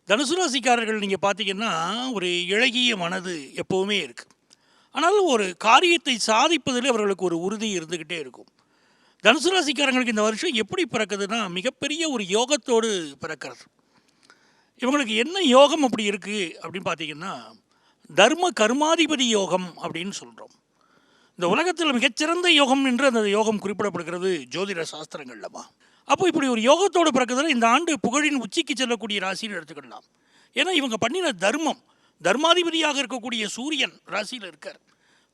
தனுசு ராசிக்காரர்கள் நீங்கள் பார்த்தீங்கன்னா ஒரு இளகிய மனது எப்போவுமே இருக்குது. ஆனாலும் ஒரு காரியத்தை சாதிப்பதில் அவர்களுக்கு ஒரு உறுதி இருந்துக்கிட்டே இருக்கும். தனுசு ராசிக்காரங்களுக்கு இந்த வருஷம் எப்படி பிறக்குதுன்னா மிகப்பெரிய ஒரு யோகத்தோடு பிறக்கிறது. இவங்களுக்கு என்ன யோகம் அப்படி இருக்குது அப்படின்னு பார்த்தீங்கன்னா தர்ம கர்மாதிபதி யோகம் அப்படின்னு சொல்கிறோம். இந்த உலகத்தில் மிகச்சிறந்த யோகம் என்று அந்த யோகம் குறிப்பிடப்படுகிறது ஜோதிட சாஸ்திரங்கள்லமா. அப்போ இப்படி ஒரு யோகத்தோடு பிறக்குதுன்னா இந்த ஆண்டு புகழின் உச்சிக்கு செல்லக்கூடிய ராசின்னு எடுத்துக்கிடலாம். ஏன்னா இவங்க பண்ணின தர்மம், தர்மாதிபதியாக இருக்கக்கூடிய சூரியன் ராசியில் இருக்கார்,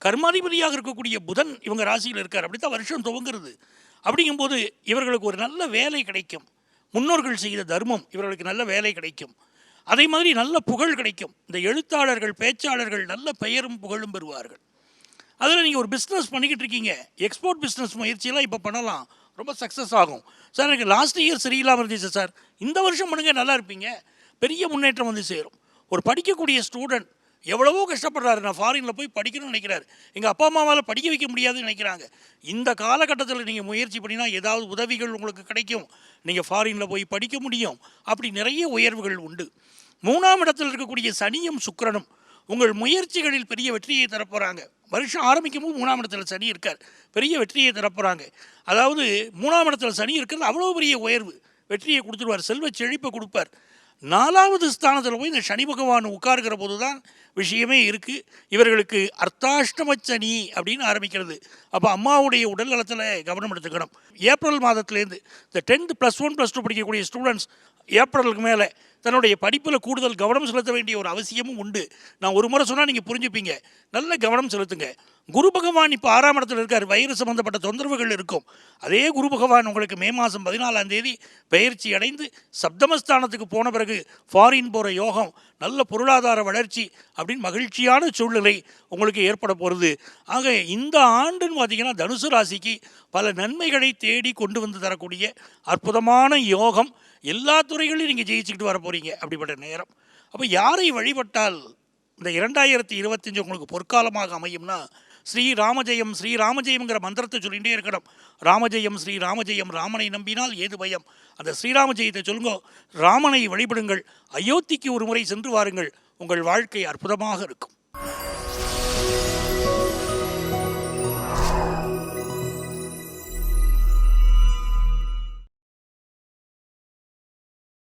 கர்மாதிபதியாக இருக்கக்கூடிய புதன் இவங்க ராசியில் இருக்கார். அப்படி தான் வருஷம் துவங்குறது. அப்படிங்கும்போது இவர்களுக்கு ஒரு நல்ல வேலை கிடைக்கும். முன்னோர்கள் செய்த தர்மம் இவர்களுக்கு நல்ல வேலை கிடைக்கும். அதே மாதிரி நல்ல புகழ் கிடைக்கும். இந்த எழுத்தாளர்கள், பேச்சாளர்கள் நல்ல பெயரும் புகழும் பெறுவார்கள். அதில் நீங்கள் ஒரு பிஸ்னஸ் பண்ணிக்கிட்டு இருக்கீங்க, எக்ஸ்போர்ட் பிஸ்னஸ் முயற்சியெல்லாம் இப்போ பண்ணலாம், ரொம்ப சக்ஸஸ் ஆகும். சார் எனக்கு லாஸ்ட் இயர் சரியில்லாமல் இருந்துச்சு சார், இந்த வருஷம் பண்ணுங்க நல்லா இருப்பீங்க, பெரிய முன்னேற்றம் வந்து சேரும். ஒரு படிக்கக்கூடிய ஸ்டூடெண்ட் எவ்வளவோ கஷ்டப்படுறாரு, நான் ஃபாரினில் போய் படிக்கணும்னு நினைக்கிறாரு, எங்கள் அப்பா அம்மாவால் படிக்க வைக்க முடியாதுன்னு நினைக்கிறாங்க. இந்த காலகட்டத்தில் நீங்கள் முயற்சி பண்ணினா ஏதாவது உதவிகள் உங்களுக்கு கிடைக்கும், நீங்கள் ஃபாரினில் போய் படிக்க முடியும். அப்படி நிறைய உயர்வுகள் உண்டு. 3ஆம் இடத்தில் இருக்கக்கூடிய சனியும் சுக்கிரனும் உங்கள் முயற்சிகளில் பெரிய வெற்றியை தரப்போகிறாங்க. வருஷம் ஆரம்பிக்கும் போது 3ஆம் இடத்துல சனி இருக்கார், பெரிய வெற்றியை தரப்போகிறாங்க. அதாவது 3ஆம் இடத்துல சனி இருக்கிறது அவ்வளோ பெரிய உயர்வு, வெற்றியை கொடுத்துருவார், செல்வ செழிப்பை கொடுப்பார். 4வது ஸ்தானத்தில் போய் இந்த சனி பகவான் உட்காருகிற போது தான் விஷயமே இருக்குது. இவர்களுக்கு அர்த்தாஷ்டம சனி அப்படின்னு ஆரம்பிக்கிறது. அப்போ அம்மாவுடைய உடல் நலத்தில் கவனம் எடுத்துக்கணும். ஏப்ரல் மாதத்துலேருந்து இந்த 10th +1 +2 படிக்கக்கூடிய ஸ்டூடெண்ட்ஸ் ஏப்ரலுக்கு மேலே தன்னுடைய படிப்பில் கூடுதல் கவனம் செலுத்த வேண்டிய ஒரு அவசியமும் உண்டு. நான் ஒரு முறை சொன்னால் நீங்கள் புரிஞ்சுப்பீங்க. நல்ல கவனம் செலுத்துங்க. குரு பகவான் இப்போ 6ஆம் இடத்துல இருக்கார், வயிறு சம்பந்தப்பட்ட தொந்தரவுகள் இருக்கும். அதே குரு பகவான் உங்களுக்கு மே மாதம் 14ஆம் தேதி பெயர்ச்சி அடைந்து சப்தமஸ்தானத்துக்கு போன பிறகு ஃபாரின் போகிற யோகம், நல்ல பொருளாதார வளர்ச்சி அப்படின்னு மகிழ்ச்சியான சூழ்நிலை உங்களுக்கு ஏற்பட போகிறது. ஆக இந்த ஆண்டுன்னு பார்த்திங்கன்னா தனுசு ராசிக்கு பல நன்மைகளை தேடி கொண்டு வந்து தரக்கூடிய அற்புதமான யோகம். எல்லா துறைகளையும் நீங்கள் ஜெயிச்சுக்கிட்டு வர போகிறீங்க அப்படிப்பட்ட நேரம். அப்போ யாரை வழிபட்டால் இந்த 2025 உங்களுக்கு பொற்காலமாக அமையும்னா ஸ்ரீராமஜெயம் ஸ்ரீராமஜெயம்ங்கிற மந்திரத்தை சொல்லிகிட்டே இருக்கணும். ராமஜெயம் ஸ்ரீராமஜெயம், ராமனை நம்பினால் ஏது பயம். அந்த ஸ்ரீராமஜெயத்தை சொல்லுங்க, ராமனை வழிபடுங்கள், அயோத்திக்கு ஒரு முறை சென்று வாருங்கள், உங்கள் வாழ்க்கை அற்புதமாக இருக்கும்.